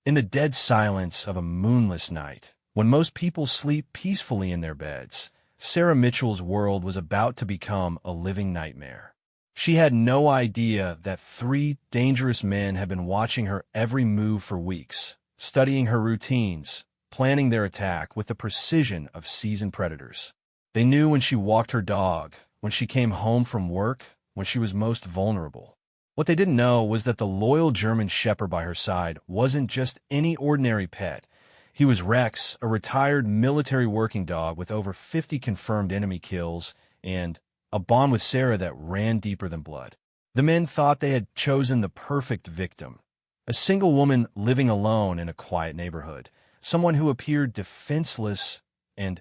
In the dead silence of a moonless night, when most people sleep peacefully in their beds, Sarah Mitchell's world was about to become a living nightmare. She had no idea that three dangerous men had been watching her every move for weeks, studying her routines, planning their attack with the precision of seasoned predators. They knew when she walked her dog, when she came home from work, when she was most vulnerable. What they didn't know was that the loyal German Shepherd by her side wasn't just any ordinary pet. He was Rex, a retired military working dog with over 50 confirmed enemy kills and a bond with Sarah that ran deeper than blood. The men thought they had chosen the perfect victim, a single woman living alone in a quiet neighborhood, someone who appeared defenseless and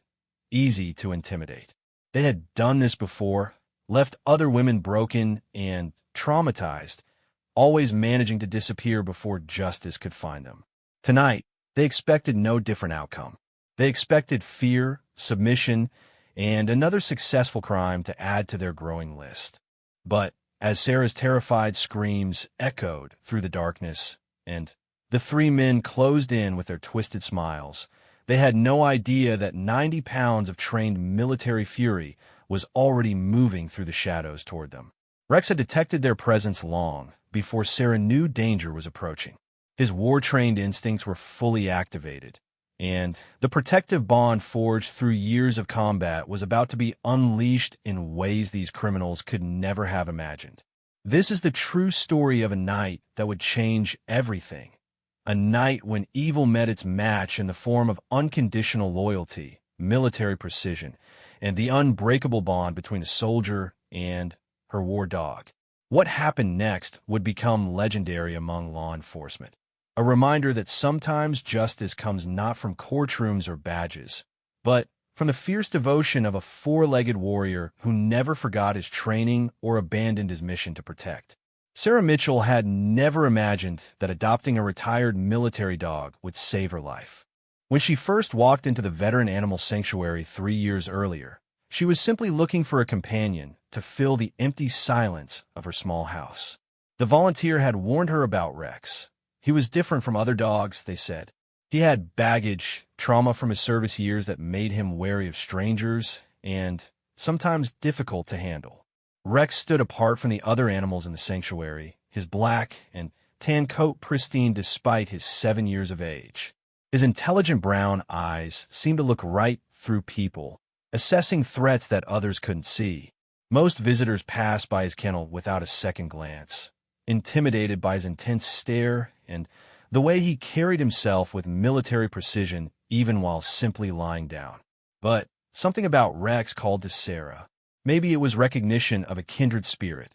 easy to intimidate. They had done this before, left other women broken and traumatized, always managing to disappear before justice could find them. Tonight, they expected no different outcome. They expected fear, submission, and another successful crime to add to their growing list. But as Sarah's terrified screams echoed through the darkness, and the three men closed in with their twisted smiles, they had no idea that 90 pounds of trained military fury was already moving through the shadows toward them. Rex had detected their presence long before Sarah knew danger was approaching. His war-trained instincts were fully activated, and the protective bond forged through years of combat was about to be unleashed in ways these criminals could never have imagined. This is the true story of a night that would change everything. A night when evil met its match in the form of unconditional loyalty, military precision, and the unbreakable bond between a soldier and her war dog. What happened next would become legendary among law enforcement. A reminder that sometimes justice comes not from courtrooms or badges, but from the fierce devotion of a four-legged warrior who never forgot his training or abandoned his mission to protect. Sarah Mitchell had never imagined that adopting a retired military dog would save her life. When she first walked into the veteran animal sanctuary 3 years earlier, she was simply looking for a companion to fill the empty silence of her small house. The volunteer had warned her about Rex. He was different from other dogs, they said. He had baggage, trauma from his service years that made him wary of strangers and sometimes difficult to handle. Rex stood apart from the other animals in the sanctuary, his black and tan coat pristine despite his 7 years of age. His intelligent brown eyes seemed to look right through people, assessing threats that others couldn't see. Most visitors passed by his kennel without a second glance, intimidated by his intense stare and the way he carried himself with military precision even while simply lying down. But something about Rex called to Sarah. Maybe it was recognition of a kindred spirit.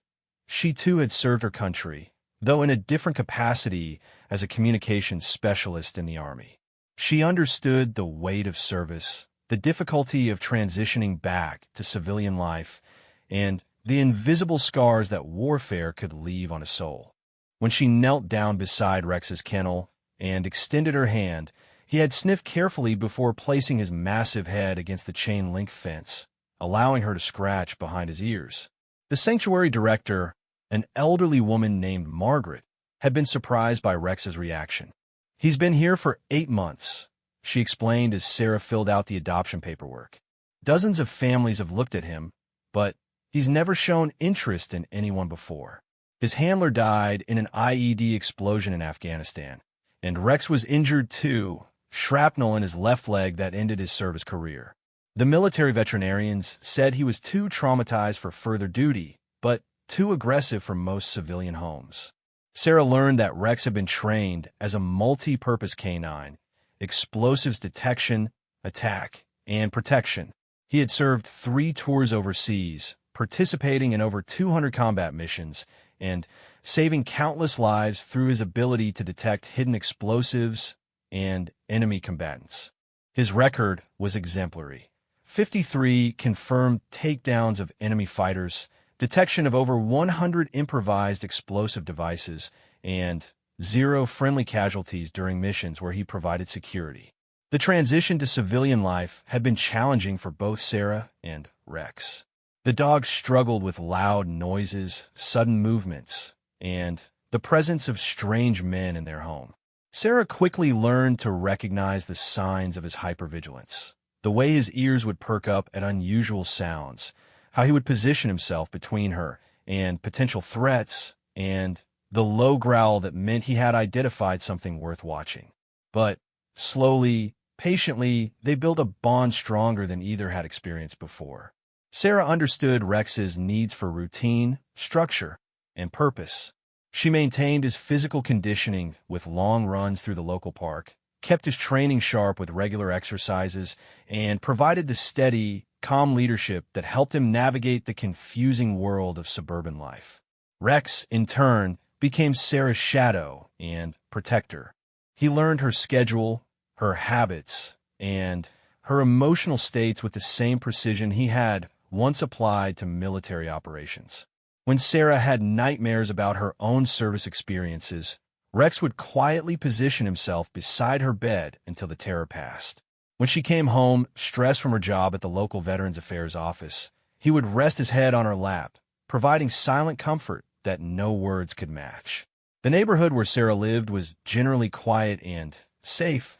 She too had served her country, though in a different capacity as a communications specialist in the Army. She understood the weight of service, the difficulty of transitioning back to civilian life, and the invisible scars that warfare could leave on a soul. When she knelt down beside Rex's kennel and extended her hand, he had sniffed carefully before placing his massive head against the chain-link fence, allowing her to scratch behind his ears. The sanctuary director, an elderly woman named Margaret, had been surprised by Rex's reaction. "He's been here for 8 months," she explained as Sarah filled out the adoption paperwork. "Dozens of families have looked at him, but he's never shown interest in anyone before. His handler died in an IED explosion in Afghanistan, and Rex was injured too, shrapnel in his left leg that ended his service career. The military veterinarians said he was too traumatized for further duty, but too aggressive for most civilian homes." Sarah learned that Rex had been trained as a multi-purpose canine, explosives detection, attack, and protection. He had served 3 tours overseas, participating in over 200 combat missions, and saving countless lives through his ability to detect hidden explosives and enemy combatants. His record was exemplary. 53 confirmed takedowns of enemy fighters, detection of over 100 improvised explosive devices, and 0 friendly casualties during missions where he provided security. The transition to civilian life had been challenging for both Sarah and Rex. The dog struggled with loud noises, sudden movements, and the presence of strange men in their home. Sarah quickly learned to recognize the signs of his hypervigilance. The way his ears would perk up at unusual sounds, how he would position himself between her and potential threats, and the low growl that meant he had identified something worth watching. But slowly, patiently, they built a bond stronger than either had experienced before. Sarah understood Rex's needs for routine, structure, and purpose. She maintained his physical conditioning with long runs through the local park, kept his training sharp with regular exercises, and provided the steady, calm leadership that helped him navigate the confusing world of suburban life. Rex, in turn, became Sarah's shadow and protector. He learned her schedule, her habits, and her emotional states with the same precision he had once applied to military operations. When Sarah had nightmares about her own service experiences, Rex would quietly position himself beside her bed until the terror passed. When she came home, stressed from her job at the local Veterans Affairs office, he would rest his head on her lap, providing silent comfort that no words could match. The neighborhood where Sarah lived was generally quiet and safe,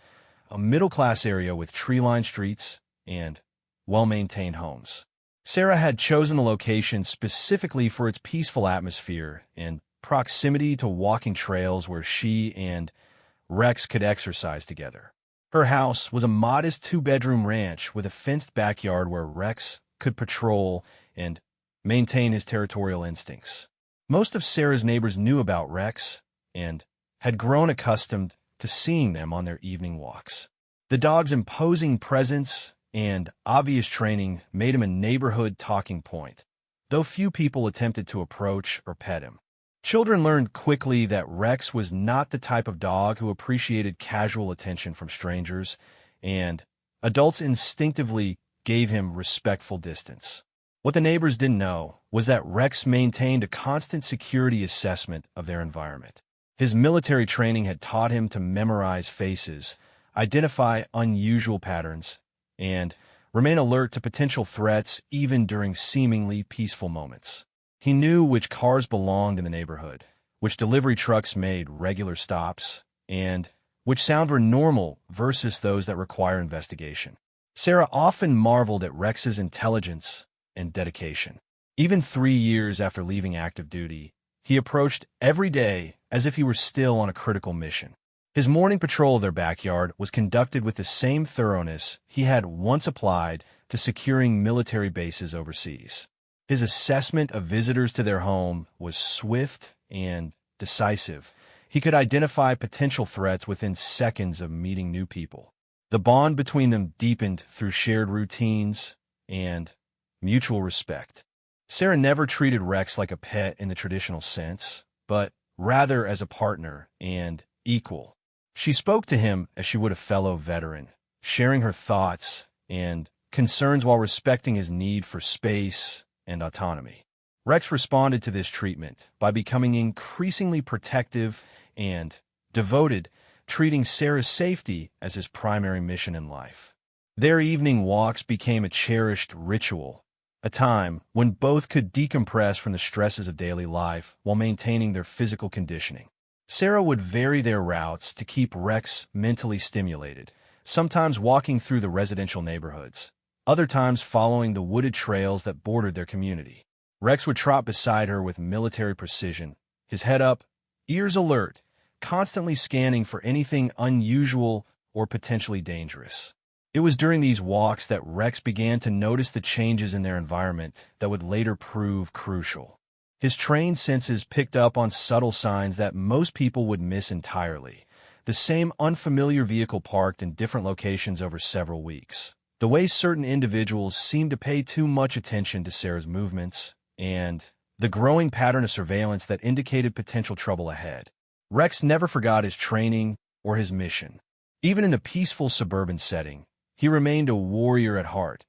a middle-class area with tree-lined streets and well-maintained homes. Sarah had chosen the location specifically for its peaceful atmosphere and proximity to walking trails where she and Rex could exercise together. Her house was a modest two-bedroom ranch with a fenced backyard where Rex could patrol and maintain his territorial instincts. Most of Sarah's neighbors knew about Rex and had grown accustomed to seeing them on their evening walks. The dog's imposing presence and obvious training made him a neighborhood talking point, though few people attempted to approach or pet him. Children learned quickly that Rex was not the type of dog who appreciated casual attention from strangers, and adults instinctively gave him respectful distance. What the neighbors didn't know was that Rex maintained a constant security assessment of their environment. His military training had taught him to memorize faces, identify unusual patterns, and remain alert to potential threats even during seemingly peaceful moments. He knew which cars belonged in the neighborhood, which delivery trucks made regular stops, and which sounds were normal versus those that require investigation. Sarah often marveled at Rex's intelligence and dedication. Even 3 years after leaving active duty, he approached every day as if he were still on a critical mission. His morning patrol of their backyard was conducted with the same thoroughness he had once applied to securing military bases overseas. His assessment of visitors to their home was swift and decisive. He could identify potential threats within seconds of meeting new people. The bond between them deepened through shared routines and mutual respect. Sarah never treated Rex like a pet in the traditional sense, but rather as a partner and equal. She spoke to him as she would a fellow veteran, sharing her thoughts and concerns while respecting his need for space and autonomy. Rex responded to this treatment by becoming increasingly protective and devoted, treating Sarah's safety as his primary mission in life. Their evening walks became a cherished ritual, a time when both could decompress from the stresses of daily life while maintaining their physical conditioning. Sarah would vary their routes to keep Rex mentally stimulated, sometimes walking through the residential neighborhoods, other times following the wooded trails that bordered their community. Rex would trot beside her with military precision, his head up, ears alert, constantly scanning for anything unusual or potentially dangerous. It was during these walks that Rex began to notice the changes in their environment that would later prove crucial. His trained senses picked up on subtle signs that most people would miss entirely. The same unfamiliar vehicle parked in different locations over several weeks. The way certain individuals seemed to pay too much attention to Sarah's movements, and the growing pattern of surveillance that indicated potential trouble ahead. Rex never forgot his training or his mission. Even in the peaceful suburban setting, he remained a warrior at heart,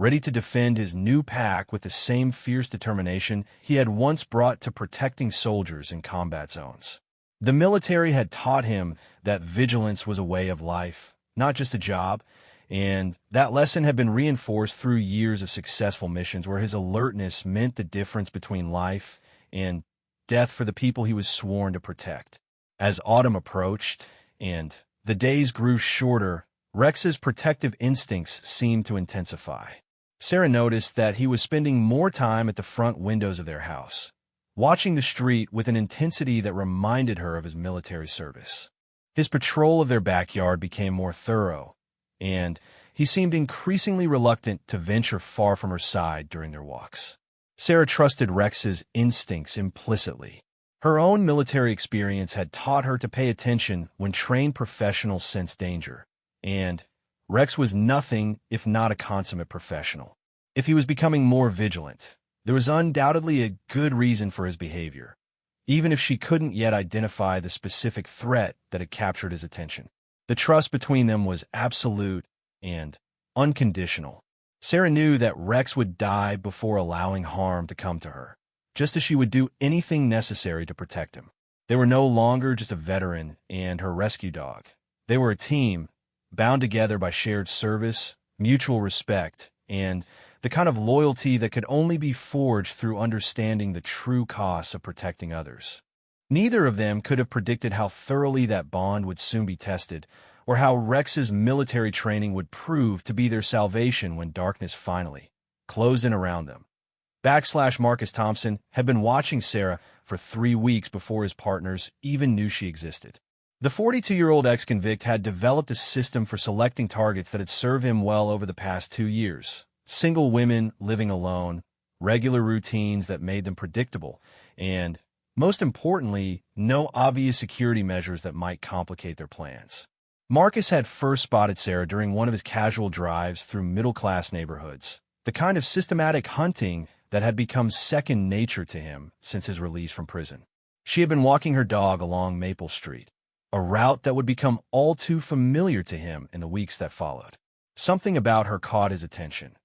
ready to defend his new pack with the same fierce determination he had once brought to protecting soldiers in combat zones. The military had taught him that vigilance was a way of life, not just a job, and that lesson had been reinforced through years of successful missions where his alertness meant the difference between life and death for the people he was sworn to protect. As autumn approached, and the days grew shorter, Rex's protective instincts seemed to intensify. Sarah noticed that he was spending more time at the front windows of their house, watching the street with an intensity that reminded her of his military service. His patrol of their backyard became more thorough, and he seemed increasingly reluctant to venture far from her side during their walks. Sarah trusted Rex's instincts implicitly. Her own military experience had taught her to pay attention when trained professionals sensed danger, and Rex was nothing if not a consummate professional. If he was becoming more vigilant, there was undoubtedly a good reason for his behavior, even if she couldn't yet identify the specific threat that had captured his attention. The trust between them was absolute and unconditional. Sarah knew that Rex would die before allowing harm to come to her, just as she would do anything necessary to protect him. They were no longer just a veteran and her rescue dog. They were a team, bound together by shared service, mutual respect, and the kind of loyalty that could only be forged through understanding the true costs of protecting others. Neither of them could have predicted how thoroughly that bond would soon be tested, or how Rex's military training would prove to be their salvation when darkness finally closed in around them. Marcus Thompson had been watching Sarah for 3 weeks before his partners even knew she existed. The 42-year-old ex-convict had developed a system for selecting targets that had served him well over the past 2 years. Single women living alone, regular routines that made them predictable, and, most importantly, no obvious security measures that might complicate their plans. Marcus had first spotted Sarah during one of his casual drives through middle-class neighborhoods, the kind of systematic hunting that had become second nature to him since his release from prison. She had been walking her dog along Maple Street, a route that would become all too familiar to him in the weeks that followed. Something about her caught his attention.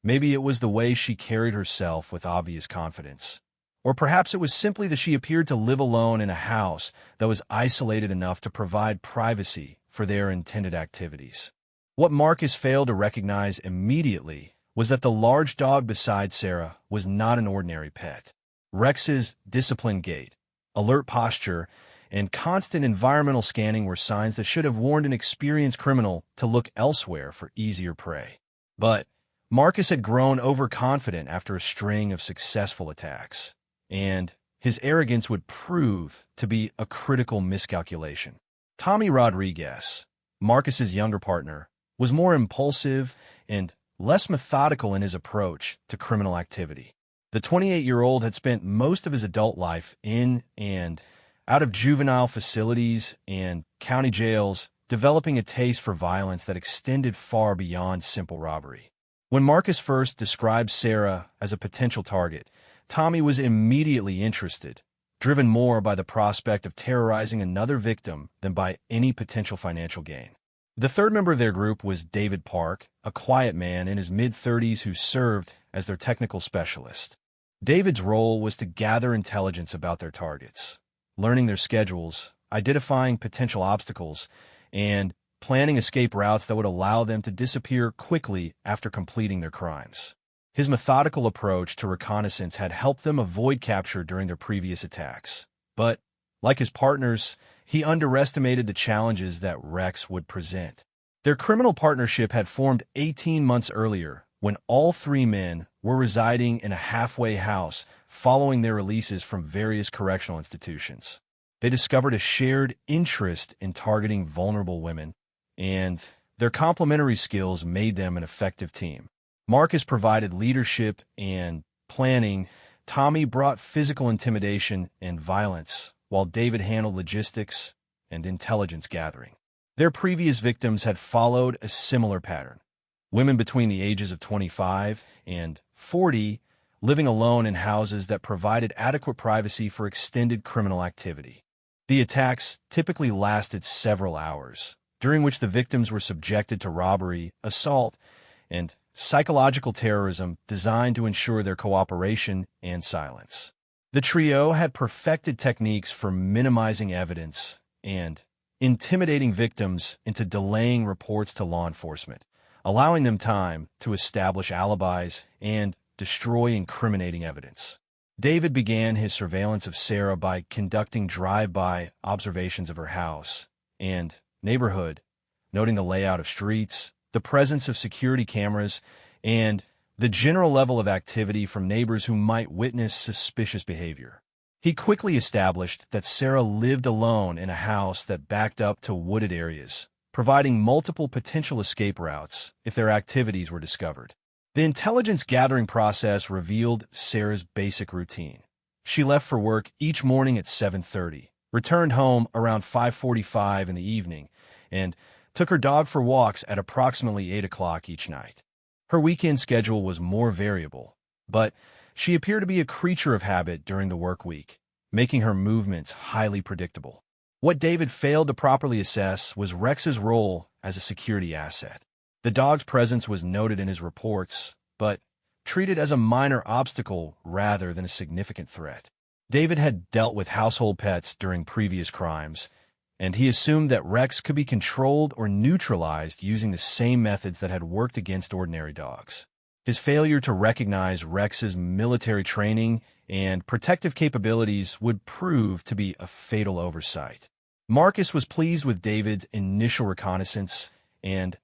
Maybe it was the way she carried herself with obvious confidence. Or perhaps it was simply that she appeared to live alone in a house that was isolated enough to provide privacy for their intended activities. What Marcus failed to recognize immediately was that the large dog beside Sarah was not an ordinary pet. Rex's disciplined gait, alert posture, and constant environmental scanning were signs that should have warned an experienced criminal to look elsewhere for easier prey. But Marcus had grown overconfident after a string of successful attacks, and his arrogance would prove to be a critical miscalculation. Tommy Rodriguez, Marcus's younger partner, was more impulsive and less methodical in his approach to criminal activity. The 28-year-old had spent most of his adult life in and out of juvenile facilities and county jails, developing a taste for violence that extended far beyond simple robbery. When Marcus first described Sarah as a potential target, Tommy was immediately interested, driven more by the prospect of terrorizing another victim than by any potential financial gain. The third member of their group was David Park, a quiet man in his mid-30s who served as their technical specialist. David's role was to gather intelligence about their targets, learning their schedules, identifying potential obstacles, and planning escape routes that would allow them to disappear quickly after completing their crimes. His methodical approach to reconnaissance had helped them avoid capture during their previous attacks. But, like his partners, he underestimated the challenges that Rex would present. Their criminal partnership had formed 18 months earlier, when all 3 men were residing in a halfway house following their releases from various correctional institutions. They discovered a shared interest in targeting vulnerable women, and their complementary skills made them an effective team. Marcus provided leadership and planning. Tommy brought physical intimidation and violence, while David handled logistics and intelligence gathering. Their previous victims had followed a similar pattern. Women between the ages of 25 and 40 living alone in houses that provided adequate privacy for extended criminal activity. The attacks typically lasted several hours, during which the victims were subjected to robbery, assault, and psychological terrorism designed to ensure their cooperation and silence. The trio had perfected techniques for minimizing evidence and intimidating victims into delaying reports to law enforcement, allowing them time to establish alibis and destroy incriminating evidence. David began his surveillance of Sarah by conducting drive-by observations of her house, and neighborhood, noting the layout of streets, the presence of security cameras, and the general level of activity from neighbors who might witness suspicious behavior. He quickly established that Sarah lived alone in a house that backed up to wooded areas, providing multiple potential escape routes if their activities were discovered. The intelligence gathering process revealed Sarah's basic routine. She left for work each morning at 7:30, returned home around 5:45 in the evening, and took her dog for walks at approximately 8 o'clock each night. Her weekend schedule was more variable, but she appeared to be a creature of habit during the work week, making her movements highly predictable. What David failed to properly assess was Rex's role as a security asset. The dog's presence was noted in his reports, but treated as a minor obstacle rather than a significant threat. David had dealt with household pets during previous crimes, and he assumed that Rex could be controlled or neutralized using the same methods that had worked against ordinary dogs. His failure to recognize Rex's military training and protective capabilities would prove to be a fatal oversight. Marcus was pleased with David's initial reconnaissance and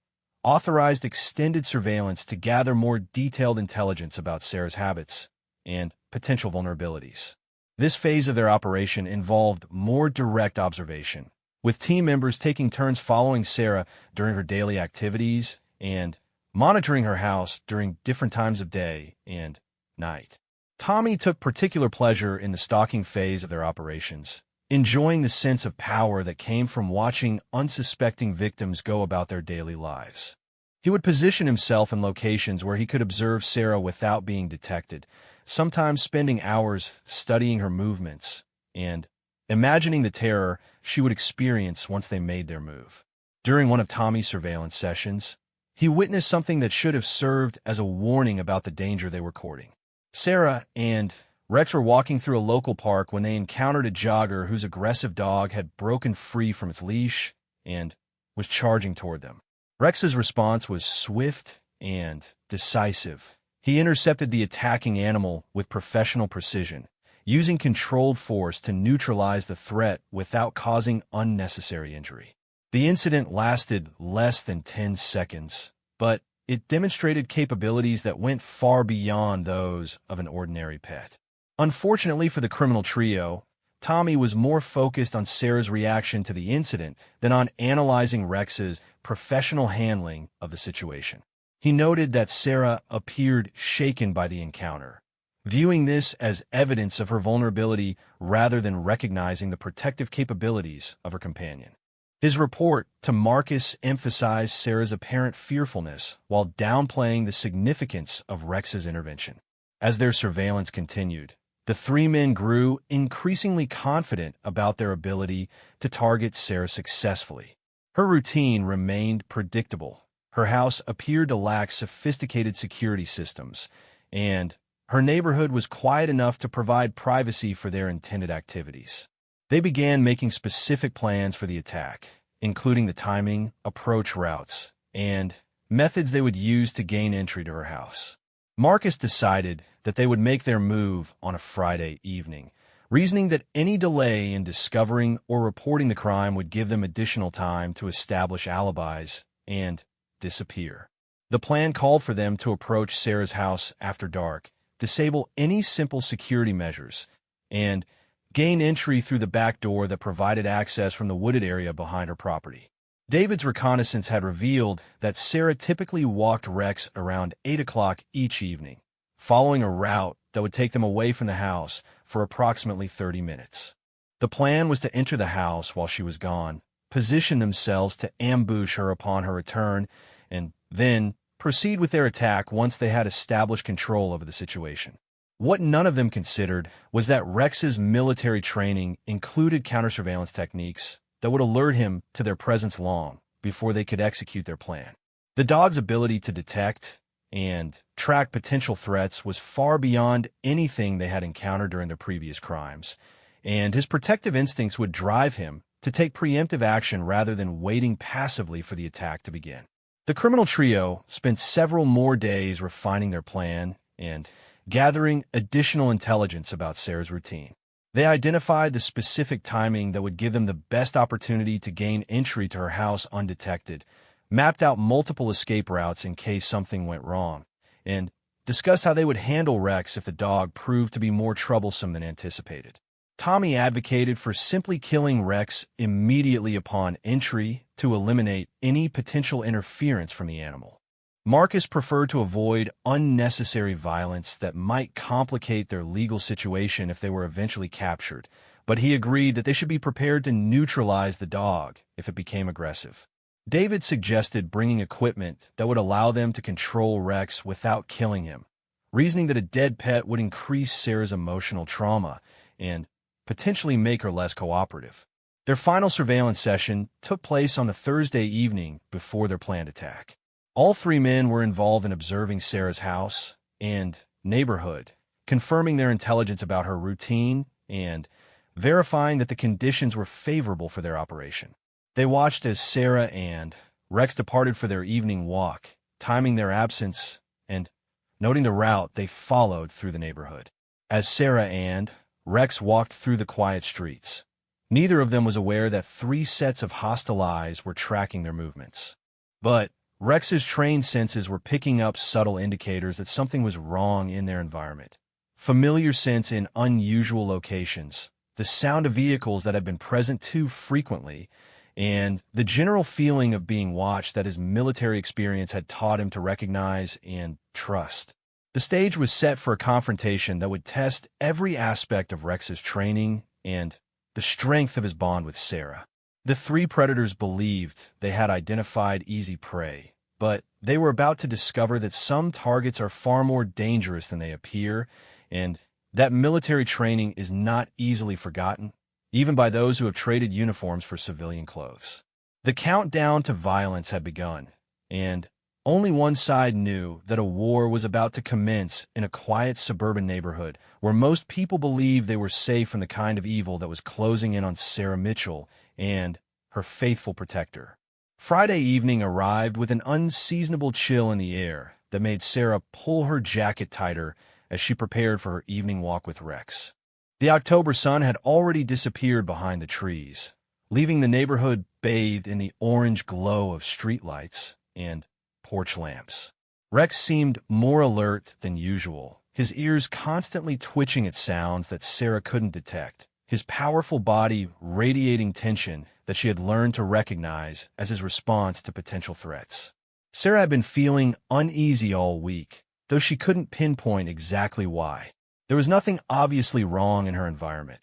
authorized extended surveillance to gather more detailed intelligence about Sarah's habits and potential vulnerabilities. This phase of their operation involved more direct observation, with team members taking turns following Sarah during her daily activities and monitoring her house during different times of day and night. Tommy took particular pleasure in the stalking phase of their operations, enjoying the sense of power that came from watching unsuspecting victims go about their daily lives. He would position himself in locations where he could observe Sarah without being detected, sometimes spending hours studying her movements and imagining the terror she would experience once they made their move. During one of Tommy's surveillance sessions, he witnessed something that should have served as a warning about the danger they were courting. Sarah and Rex were walking through a local park when they encountered a jogger whose aggressive dog had broken free from its leash and was charging toward them. Rex's response was swift and decisive. He intercepted the attacking animal with professional precision, using controlled force to neutralize the threat without causing unnecessary injury. The incident lasted less than 10 seconds, but it demonstrated capabilities that went far beyond those of an ordinary pet. Unfortunately for the criminal trio, Tommy was more focused on Sarah's reaction to the incident than on analyzing Rex's professional handling of the situation. He noted that Sarah appeared shaken by the encounter, viewing this as evidence of her vulnerability rather than recognizing the protective capabilities of her companion. His report to Marcus emphasized Sarah's apparent fearfulness while downplaying the significance of Rex's intervention. As their surveillance continued, the three men grew increasingly confident about their ability to target Sarah successfully. Her routine remained predictable. Her house appeared to lack sophisticated security systems, and her neighborhood was quiet enough to provide privacy for their intended activities. They began making specific plans for the attack, including the timing, approach routes, and methods they would use to gain entry to her house. Marcus decided that they would make their move on a Friday evening, reasoning that any delay in discovering or reporting the crime would give them additional time to establish alibis and disappear. The plan called for them to approach Sarah's house after dark, disable any simple security measures, and gain entry through the back door that provided access from the wooded area behind her property. David's reconnaissance had revealed that Sarah typically walked Rex around 8 o'clock each evening, following a route that would take them away from the house for approximately 30 minutes. The plan was to enter the house while she was gone, position themselves to ambush her upon her return, and then proceed with their attack once they had established control over the situation. What none of them considered was that Rex's military training included counter-surveillance techniques that would alert him to their presence long before they could execute their plan. The dog's ability to detect and track potential threats was far beyond anything they had encountered during their previous crimes, and his protective instincts would drive him to take preemptive action rather than waiting passively for the attack to begin. The criminal trio spent several more days refining their plan and gathering additional intelligence about Sarah's routine. They identified the specific timing that would give them the best opportunity to gain entry to her house undetected, mapped out multiple escape routes in case something went wrong, and discussed how they would handle Rex if the dog proved to be more troublesome than anticipated. Tommy advocated for simply killing Rex immediately upon entry to eliminate any potential interference from the animal. Marcus preferred to avoid unnecessary violence that might complicate their legal situation if they were eventually captured, but he agreed that they should be prepared to neutralize the dog if it became aggressive. David suggested bringing equipment that would allow them to control Rex without killing him, reasoning that a dead pet would increase Sarah's emotional trauma and potentially make her less cooperative. Their final surveillance session took place on the Thursday evening before their planned attack. All three men were involved in observing Sarah's house and neighborhood, confirming their intelligence about her routine and verifying that the conditions were favorable for their operation. They watched as Sarah and Rex departed for their evening walk, timing their absence and noting the route they followed through the neighborhood. As Sarah and Rex walked through the quiet streets, neither of them was aware that three sets of hostile eyes were tracking their movements. But Rex's trained senses were picking up subtle indicators that something was wrong in their environment. Familiar scents in unusual locations, the sound of vehicles that had been present too frequently, and the general feeling of being watched that his military experience had taught him to recognize and trust. The stage was set for a confrontation that would test every aspect of Rex's training and the strength of his bond with Sarah. The three predators believed they had identified easy prey, but they were about to discover that some targets are far more dangerous than they appear, and that military training is not easily forgotten, even by those who have traded uniforms for civilian clothes. The countdown to violence had begun, and only one side knew that a war was about to commence in a quiet suburban neighborhood where most people believed they were safe from the kind of evil that was closing in on Sarah Mitchell and her faithful protector. Friday evening arrived with an unseasonable chill in the air that made Sarah pull her jacket tighter as she prepared for her evening walk with Rex. The October sun had already disappeared behind the trees, leaving the neighborhood bathed in the orange glow of streetlights and porch lamps. Rex seemed more alert than usual, his ears constantly twitching at sounds that Sarah couldn't detect, his powerful body radiating tension that she had learned to recognize as his response to potential threats. Sarah had been feeling uneasy all week, though she couldn't pinpoint exactly why. There was nothing obviously wrong in her environment.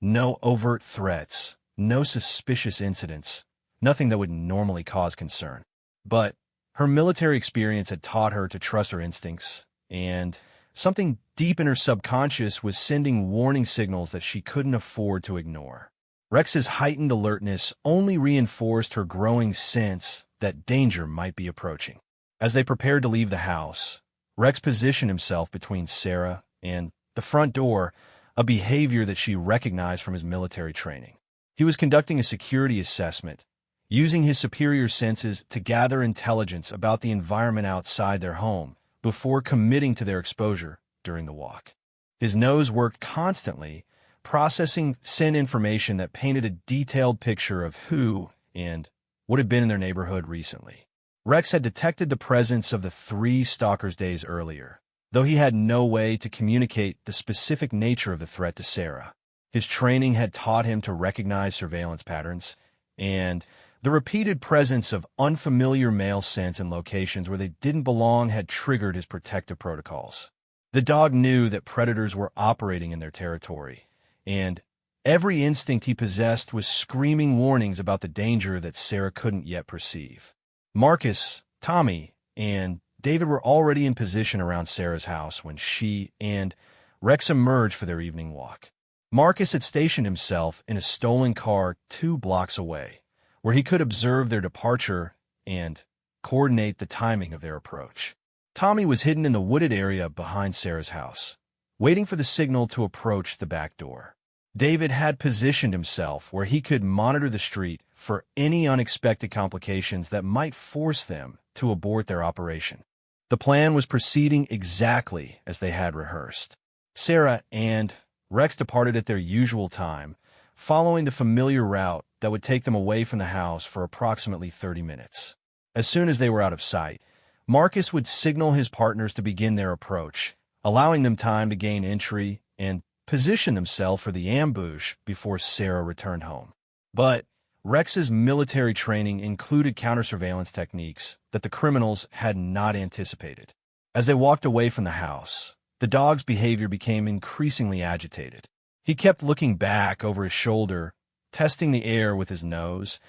No overt threats, no suspicious incidents, nothing that would normally cause concern. But her military experience had taught her to trust her instincts, and something deep in her subconscious was sending warning signals that she couldn't afford to ignore. Rex's heightened alertness only reinforced her growing sense that danger might be approaching. As they prepared to leave the house, Rex positioned himself between Sarah and the front door, a behavior that she recognized from his military training. He was conducting a security assessment, using his superior senses to gather intelligence about the environment outside their home before committing to their exposure during the walk. His nose worked constantly, processing scent information that painted a detailed picture of who and what had been in their neighborhood recently. Rex had detected the presence of the three stalkers days earlier, though he had no way to communicate the specific nature of the threat to Sarah. His training had taught him to recognize surveillance patterns, and the repeated presence of unfamiliar male scents in locations where they didn't belong had triggered his protective protocols. The dog knew that predators were operating in their territory, and every instinct he possessed was screaming warnings about the danger that Sarah couldn't yet perceive. Marcus, Tommy, and David were already in position around Sarah's house when she and Rex emerged for their evening walk. Marcus had stationed himself in a stolen car 2 blocks away, where he could observe their departure and coordinate the timing of their approach. Tommy was hidden in the wooded area behind Sarah's house, waiting for the signal to approach the back door. David had positioned himself where he could monitor the street for any unexpected complications that might force them to abort their operation. The plan was proceeding exactly as they had rehearsed. Sarah and Rex departed at their usual time, following the familiar route that would take them away from the house for approximately 30 minutes. As soon as they were out of sight, Marcus would signal his partners to begin their approach, allowing them time to gain entry and position themselves for the ambush before Sarah returned home. But Rex's military training included counter-surveillance techniques that the criminals had not anticipated. As they walked away from the house, the dog's behavior became increasingly agitated. He kept looking back over his shoulder, testing the air with his nose,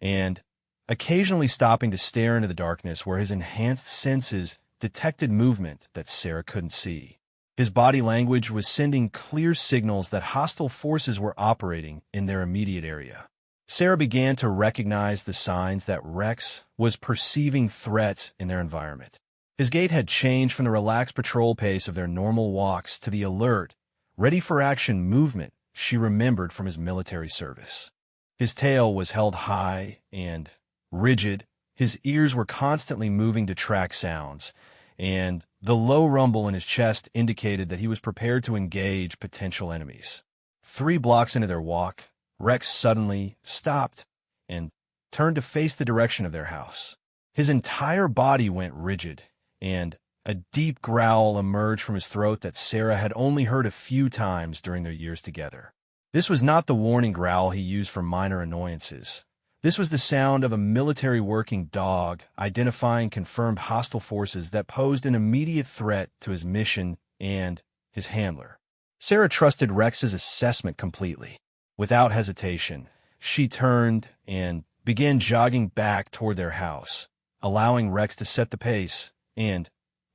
and occasionally stopping to stare into the darkness where his enhanced senses detected movement that Sarah couldn't see. His body language was sending clear signals that hostile forces were operating in their immediate area. Sarah began to recognize the signs that Rex was perceiving threats in their environment. His gait had changed from the relaxed patrol pace of their normal walks to the alert, ready-for-action movement she remembered from his military service. His tail was held high and rigid, his ears were constantly moving to track sounds, and the low rumble in his chest indicated that he was prepared to engage potential enemies. 3 blocks into their walk, Rex suddenly stopped and turned to face the direction of their house. His entire body went rigid, and a deep growl emerged from his throat that Sarah had only heard a few times during their years together. This was not the warning growl he used for minor annoyances. This was the sound of a military working dog identifying confirmed hostile forces that posed an immediate threat to his mission and his handler. Sarah trusted Rex's assessment completely. Without hesitation, she turned and began jogging back toward their house, allowing Rex to set the pace and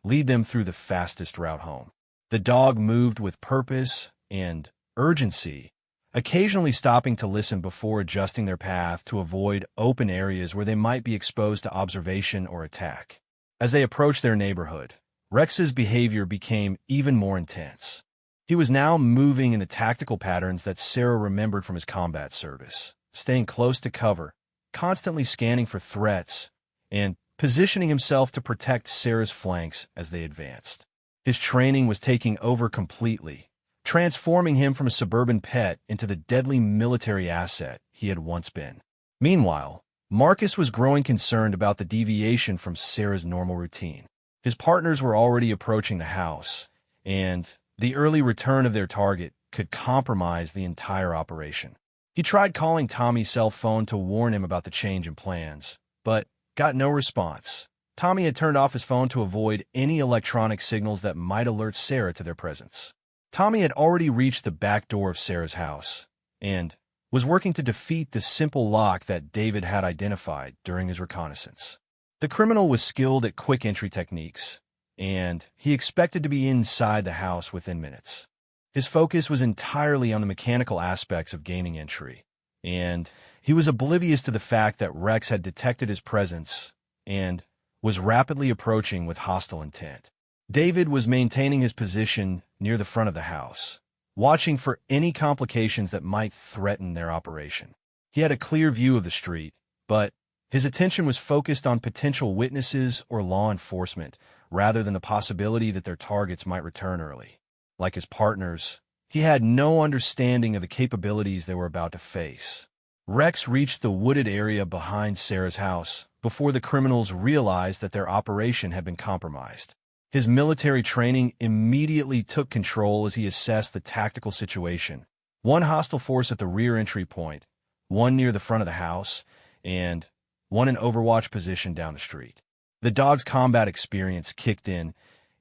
lead them through the fastest route home. The dog moved with purpose and urgency, occasionally stopping to listen before adjusting their path to avoid open areas where they might be exposed to observation or attack. As they approached their neighborhood, Rex's behavior became even more intense. He was now moving in the tactical patterns that Sarah remembered from his combat service, staying close to cover, constantly scanning for threats, and positioning himself to protect Sarah's flanks as they advanced. His training was taking over completely, transforming him from a suburban pet into the deadly military asset he had once been. Meanwhile, Marcus was growing concerned about the deviation from Sarah's normal routine. His partners were already approaching the house, and the early return of their target could compromise the entire operation. He tried calling Tommy's cell phone to warn him about the change in plans, but got no response. Tommy had turned off his phone to avoid any electronic signals that might alert Sarah to their presence. Tommy had already reached the back door of Sarah's house and was working to defeat the simple lock that David had identified during his reconnaissance. The criminal was skilled at quick entry techniques, and he expected to be inside the house within minutes. His focus was entirely on the mechanical aspects of gaining entry, and he was oblivious to the fact that Rex had detected his presence and was rapidly approaching with hostile intent. David was maintaining his position near the front of the house, watching for any complications that might threaten their operation. He had a clear view of the street, but his attention was focused on potential witnesses or law enforcement, rather than the possibility that their targets might return early. Like his partners, he had no understanding of the capabilities they were about to face. Rex reached the wooded area behind Sarah's house before the criminals realized that their operation had been compromised. His military training immediately took control as he assessed the tactical situation. One hostile force at the rear entry point, one near the front of the house, and one in overwatch position down the street. The dog's combat experience kicked in,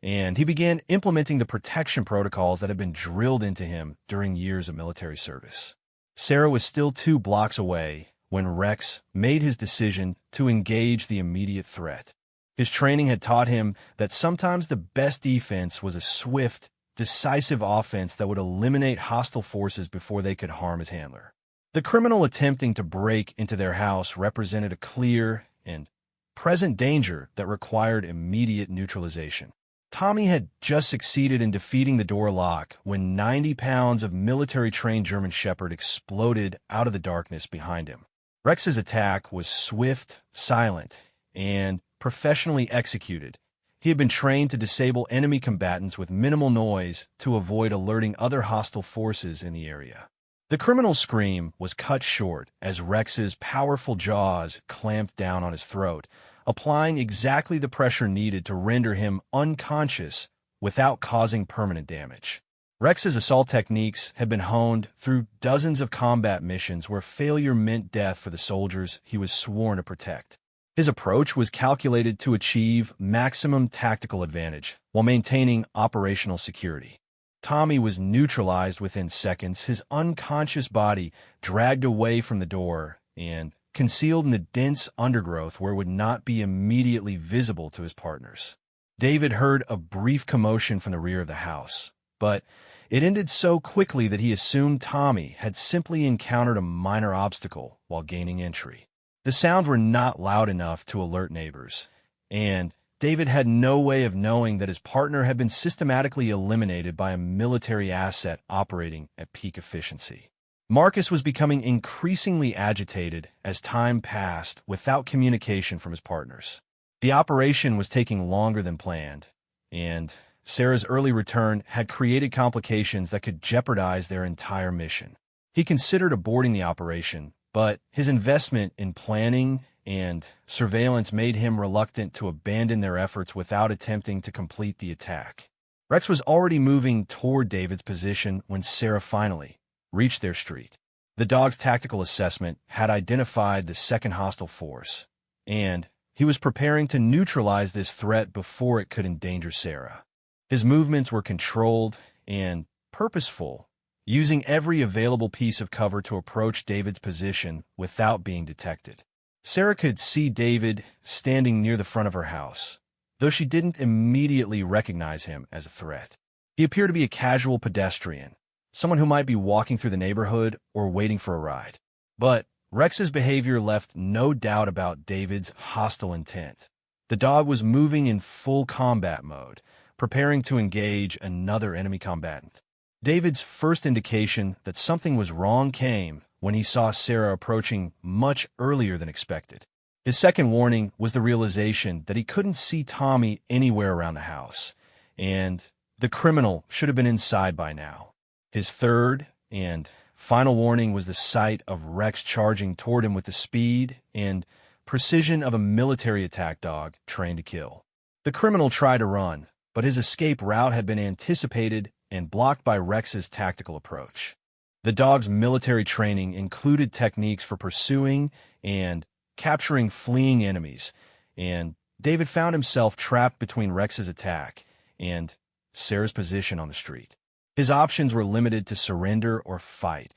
and he began implementing the protection protocols that had been drilled into him during years of military service. Sarah was still 2 blocks away when Rex made his decision to engage the immediate threat. His training had taught him that sometimes the best defense was a swift, decisive offense that would eliminate hostile forces before they could harm his handler. The criminal attempting to break into their house represented a clear and present danger that required immediate neutralization. Tommy had just succeeded in defeating the door lock when 90 pounds of military-trained German Shepherd exploded out of the darkness behind him. Rex's attack was swift, silent, and professionally executed, He had been trained to disable enemy combatants with minimal noise to avoid alerting other hostile forces in the area. The criminal's scream was cut short as Rex's powerful jaws clamped down on his throat, applying exactly the pressure needed to render him unconscious without causing permanent damage. Rex's assault techniques had been honed through dozens of combat missions where failure meant death for the soldiers he was sworn to protect. His approach was calculated to achieve maximum tactical advantage while maintaining operational security. Tommy was neutralized within seconds, his unconscious body dragged away from the door and concealed in the dense undergrowth where it would not be immediately visible to his partners. David heard a brief commotion from the rear of the house, but it ended so quickly that he assumed Tommy had simply encountered a minor obstacle while gaining entry. The sounds were not loud enough to alert neighbors, and David had no way of knowing that his partner had been systematically eliminated by a military asset operating at peak efficiency. Marcus was becoming increasingly agitated as time passed without communication from his partners. The operation was taking longer than planned, and Sarah's early return had created complications that could jeopardize their entire mission. He considered aborting the operation, but his investment in planning and surveillance made him reluctant to abandon their efforts without attempting to complete the attack. Rex was already moving toward David's position when Sarah finally reached their street. The dog's tactical assessment had identified the second hostile force, and he was preparing to neutralize this threat before it could endanger Sarah. His movements were controlled and purposeful, using every available piece of cover to approach David's position without being detected. Sarah could see David standing near the front of her house, though she didn't immediately recognize him as a threat. He appeared to be a casual pedestrian, someone who might be walking through the neighborhood or waiting for a ride. But Rex's behavior left no doubt about David's hostile intent. The dog was moving in full combat mode, preparing to engage another enemy combatant. David's first indication that something was wrong came when he saw Sarah approaching much earlier than expected. His second warning was the realization that he couldn't see Tommy anywhere around the house, and the criminal should have been inside by now. His third and final warning was the sight of Rex charging toward him with the speed and precision of a military attack dog trained to kill. The criminal tried to run, but his escape route had been anticipated and blocked by Rex's tactical approach. The dog's military training included techniques for pursuing and capturing fleeing enemies, and David found himself trapped between Rex's attack and Sarah's position on the street. His options were limited to surrender or fight,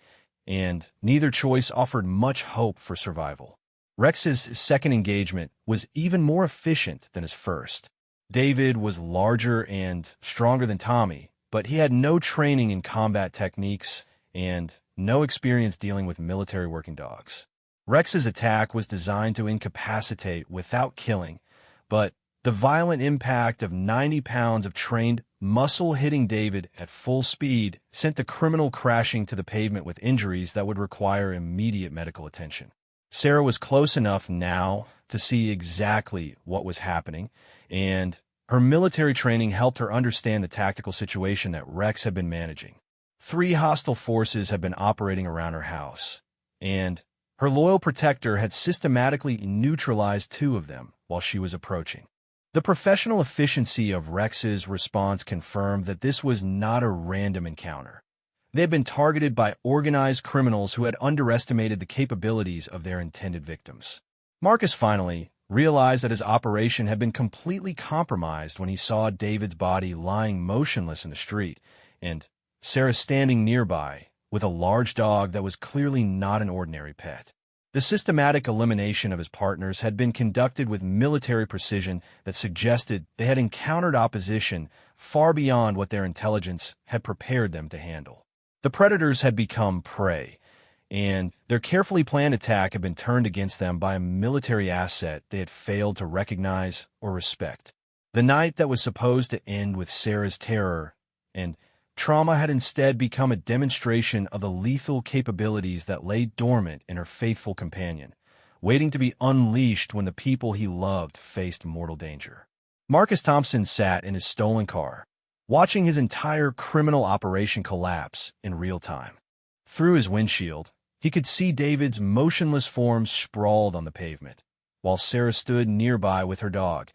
and neither choice offered much hope for survival. Rex's second engagement was even more efficient than his first. David was larger and stronger than Tommy, but he had no training in combat techniques and no experience dealing with military working dogs. Rex's attack was designed to incapacitate without killing, but the violent impact of 90 pounds of trained muscle hitting David at full speed sent the criminal crashing to the pavement with injuries that would require immediate medical attention. Sarah was close enough now to see exactly what was happening, and her military training helped her understand the tactical situation that Rex had been managing. 3 hostile forces had been operating around her house, and her loyal protector had systematically neutralized 2 of them while she was approaching. The professional efficiency of Rex's response confirmed that this was not a random encounter. They had been targeted by organized criminals who had underestimated the capabilities of their intended victims. Marcus finally realized that his operation had been completely compromised when he saw David's body lying motionless in the street and Sarah standing nearby with a large dog that was clearly not an ordinary pet. The systematic elimination of his partners had been conducted with military precision that suggested they had encountered opposition far beyond what their intelligence had prepared them to handle. The predators had become prey, and their carefully planned attack had been turned against them by a military asset they had failed to recognize or respect. The night that was supposed to end with Sarah's terror and trauma had instead become a demonstration of the lethal capabilities that lay dormant in her faithful companion, waiting to be unleashed when the people he loved faced mortal danger. Marcus Thompson sat in his stolen car, watching his entire criminal operation collapse in real time. Through his windshield, he could see David's motionless form sprawled on the pavement, while Sarah stood nearby with her dog,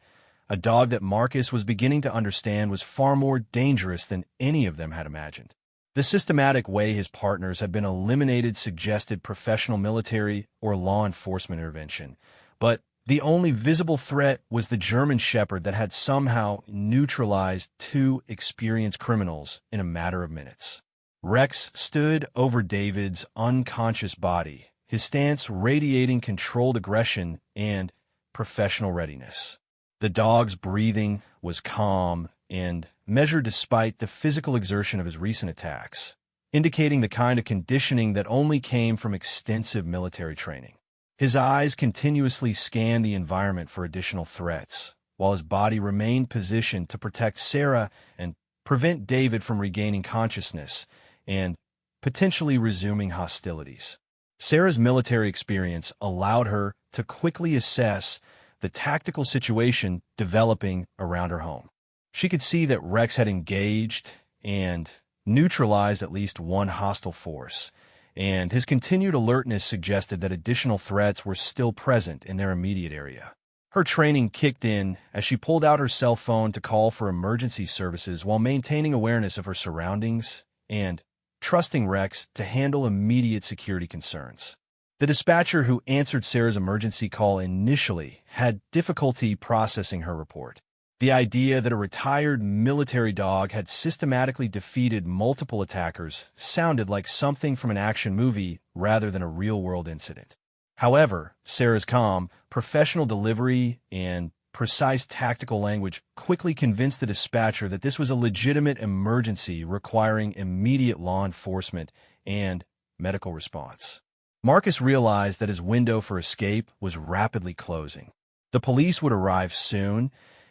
a dog that Marcus was beginning to understand was far more dangerous than any of them had imagined. The systematic way his partners had been eliminated suggested professional military or law enforcement intervention, but the only visible threat was the German Shepherd that had somehow neutralized two experienced criminals in a matter of minutes. Rex stood over David's unconscious body, his stance radiating controlled aggression and professional readiness. The dog's breathing was calm and measured despite the physical exertion of his recent attacks, indicating the kind of conditioning that only came from extensive military training. His eyes continuously scanned the environment for additional threats, while his body remained positioned to protect Sarah and prevent David from regaining consciousness and potentially resuming hostilities. Sarah's military experience allowed her to quickly assess the tactical situation developing around her home. She could see that Rex had engaged and neutralized at least one hostile force, and his continued alertness suggested that additional threats were still present in their immediate area. Her training kicked in as she pulled out her cell phone to call for emergency services while maintaining awareness of her surroundings and trusting Rex to handle immediate security concerns. The dispatcher who answered Sarah's emergency call initially had difficulty processing her report. The idea that a retired military dog had systematically defeated multiple attackers sounded like something from an action movie rather than a real-world incident. However, Sarah's calm, professional delivery, and precise tactical language quickly convinced the dispatcher that this was a legitimate emergency requiring immediate law enforcement and medical response. Marcus realized that his window for escape was rapidly closing. The police would arrive soon,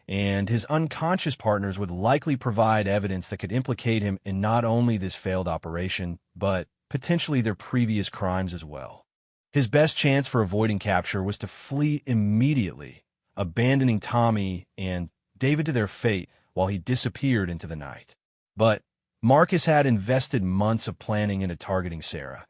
and his unconscious partners would likely provide evidence that could implicate him in not only this failed operation, but potentially their previous crimes as well. His best chance for avoiding capture was to flee immediately, abandoning Tommy and David to their fate while he disappeared into the night. But Marcus had invested months of planning into targeting Sarah,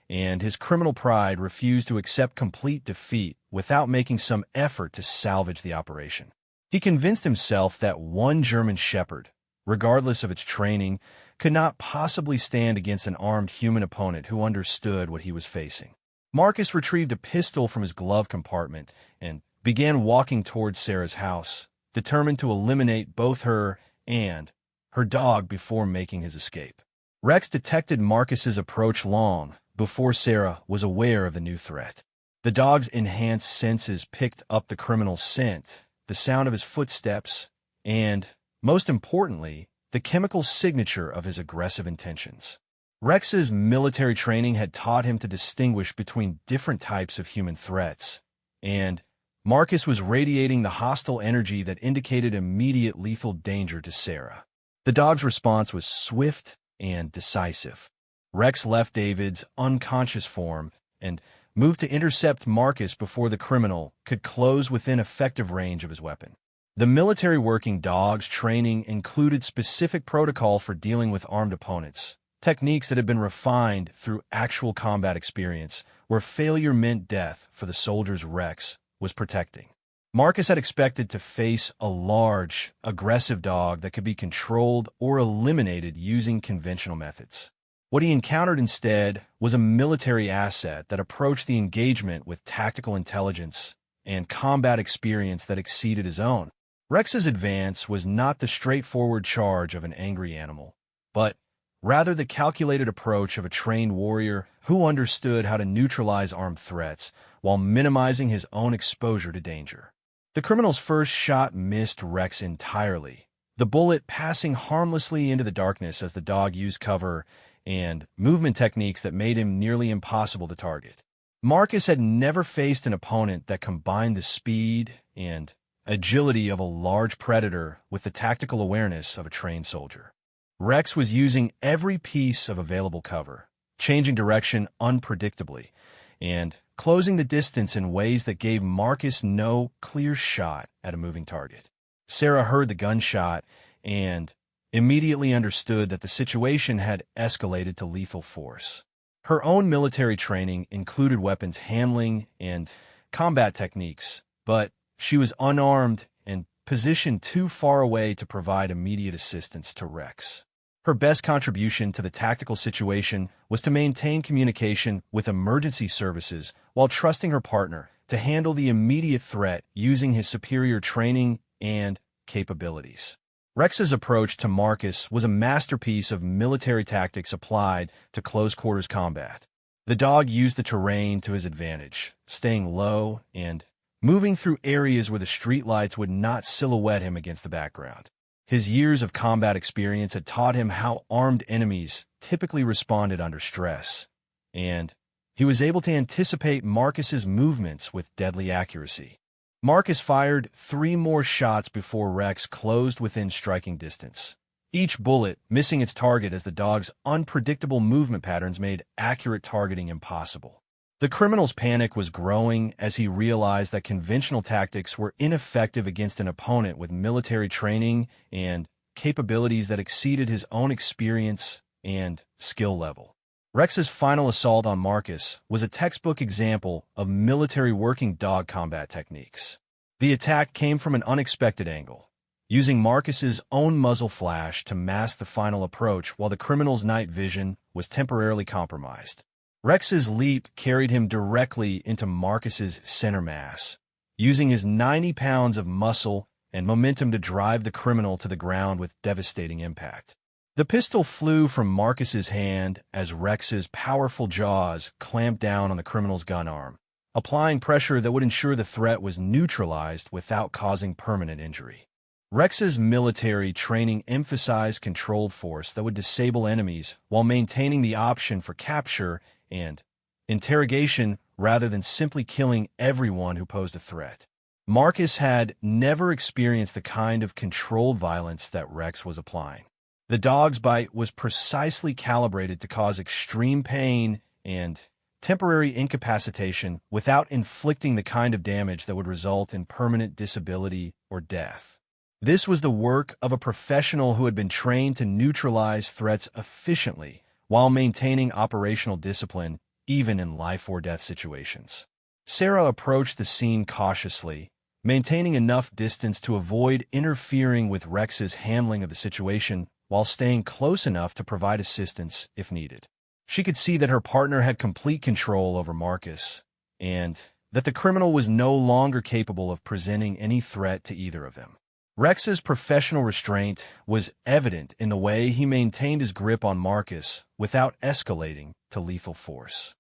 and his criminal pride refused to accept complete defeat without making some effort to salvage the operation. He convinced himself that one German Shepherd, regardless of its training, could not possibly stand against an armed human opponent who understood what he was facing. Marcus retrieved a pistol from his glove compartment and began walking towards Sarah's house, determined to eliminate both her and her dog before making his escape. Rex detected Marcus's approach long before Sarah was aware of the new threat. The dog's enhanced senses picked up the criminal's scent, the sound of his footsteps, and, most importantly, the chemical signature of his aggressive intentions. Rex's military training had taught him to distinguish between different types of human threats, and Marcus was radiating the hostile energy that indicated immediate lethal danger to Sarah. The dog's response was swift and decisive. Rex left David's unconscious form and moved to intercept Marcus before the criminal could close within effective range of his weapon. The military working dog's training included specific protocol for dealing with armed opponents, techniques that had been refined through actual combat experience, where failure meant death for the soldiers Rex was protecting. Marcus had expected to face a large, aggressive dog that could be controlled or eliminated using conventional methods. What he encountered instead was a military asset that approached the engagement with tactical intelligence and combat experience that exceeded his own. Rex's advance was not the straightforward charge of an angry animal, but rather the calculated approach of a trained warrior who understood how to neutralize armed threats while minimizing his own exposure to danger. The criminal's first shot missed Rex entirely, the bullet passing harmlessly into the darkness as the dog used cover and movement techniques that made him nearly impossible to target. Marcus had never faced an opponent that combined the speed and agility of a large predator with the tactical awareness of a trained soldier. Rex was using every piece of available cover, changing direction unpredictably, and closing the distance in ways that gave Marcus no clear shot at a moving target. Sarah heard the gunshot and immediately understood that the situation had escalated to lethal force. Her own military training included weapons handling and combat techniques, but she was unarmed and positioned too far away to provide immediate assistance to Rex. Her best contribution to the tactical situation was to maintain communication with emergency services while trusting her partner to handle the immediate threat using his superior training and capabilities. Rex's approach to Marcus was a masterpiece of military tactics applied to close-quarters combat. The dog used the terrain to his advantage, staying low and moving through areas where the streetlights would not silhouette him against the background. His years of combat experience had taught him how armed enemies typically responded under stress, and he was able to anticipate Marcus's movements with deadly accuracy. Marcus fired 3 more shots before Rex closed within striking distance, each bullet missing its target as the dog's unpredictable movement patterns made accurate targeting impossible. The criminal's panic was growing as he realized that conventional tactics were ineffective against an opponent with military training and capabilities that exceeded his own experience and skill level. Rex's final assault on Marcus was a textbook example of military working dog combat techniques. The attack came from an unexpected angle, using Marcus's own muzzle flash to mask the final approach while the criminal's night vision was temporarily compromised. Rex's leap carried him directly into Marcus's center mass, using his 90 pounds of muscle and momentum to drive the criminal to the ground with devastating impact. The pistol flew from Marcus's hand as Rex's powerful jaws clamped down on the criminal's gun arm, applying pressure that would ensure the threat was neutralized without causing permanent injury. Rex's military training emphasized controlled force that would disable enemies while maintaining the option for capture and interrogation rather than simply killing everyone who posed a threat. Marcus had never experienced the kind of controlled violence that Rex was applying. The dog's bite was precisely calibrated to cause extreme pain and temporary incapacitation without inflicting the kind of damage that would result in permanent disability or death. This was the work of a professional who had been trained to neutralize threats efficiently while maintaining operational discipline even in life-or-death situations. Sarah approached the scene cautiously, maintaining enough distance to avoid interfering with Rex's handling of the situation while staying close enough to provide assistance if needed. She could see that her partner had complete control over Marcus, and that the criminal was no longer capable of presenting any threat to either of them. Rex's professional restraint was evident in the way he maintained his grip on Marcus without escalating to lethal force.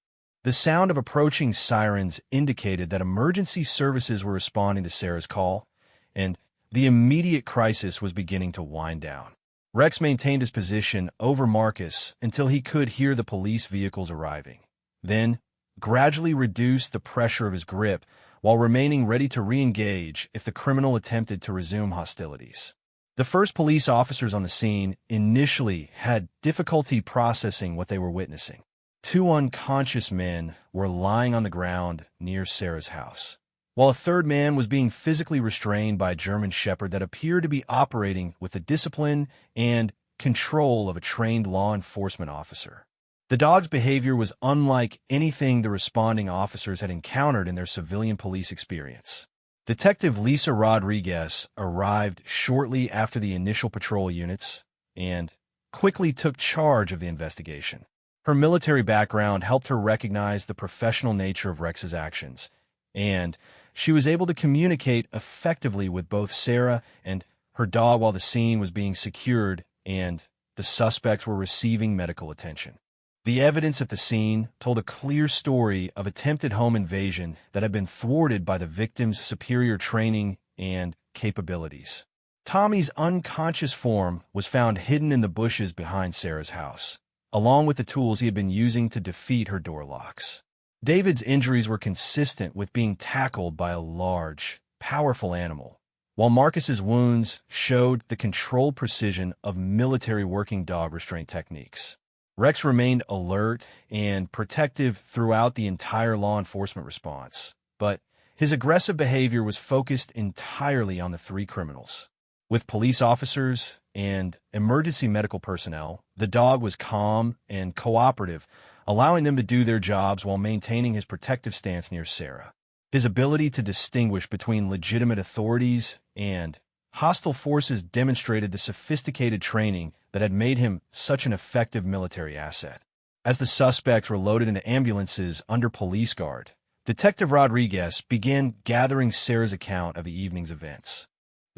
The sound of approaching sirens indicated that emergency services were responding to Sarah's call, and the immediate crisis was beginning to wind down. Rex maintained his position over Marcus until he could hear the police vehicles arriving, then gradually reduced the pressure of his grip while remaining ready to re-engage if the criminal attempted to resume hostilities. The first police officers on the scene initially had difficulty processing what they were witnessing. 2 unconscious men were lying on the ground near Sarah's house, while a third man was being physically restrained by a German Shepherd that appeared to be operating with the discipline and control of a trained law enforcement officer. The dog's behavior was unlike anything the responding officers had encountered in their civilian police experience. Detective Lisa Rodriguez arrived shortly after the initial patrol units and quickly took charge of the investigation. Her military background helped her recognize the professional nature of Rex's actions, and she was able to communicate effectively with both Sarah and her dog while the scene was being secured and the suspects were receiving medical attention. The evidence at the scene told a clear story of attempted home invasion that had been thwarted by the victim's superior training and capabilities. Tommy's unconscious form was found hidden in the bushes behind Sarah's house, along with the tools he had been using to defeat her door locks. David's injuries were consistent with being tackled by a large, powerful animal, while Marcus's wounds showed the controlled precision of military working dog restraint techniques. Rex remained alert and protective throughout the entire law enforcement response, but his aggressive behavior was focused entirely on the 3 criminals. With police officers and emergency medical personnel, the dog was calm and cooperative, allowing them to do their jobs while maintaining his protective stance near Sarah. His ability to distinguish between legitimate authorities and hostile forces demonstrated the sophisticated training that had made him such an effective military asset. As the suspects were loaded into ambulances under police guard, Detective Rodriguez began gathering Sarah's account of the evening's events.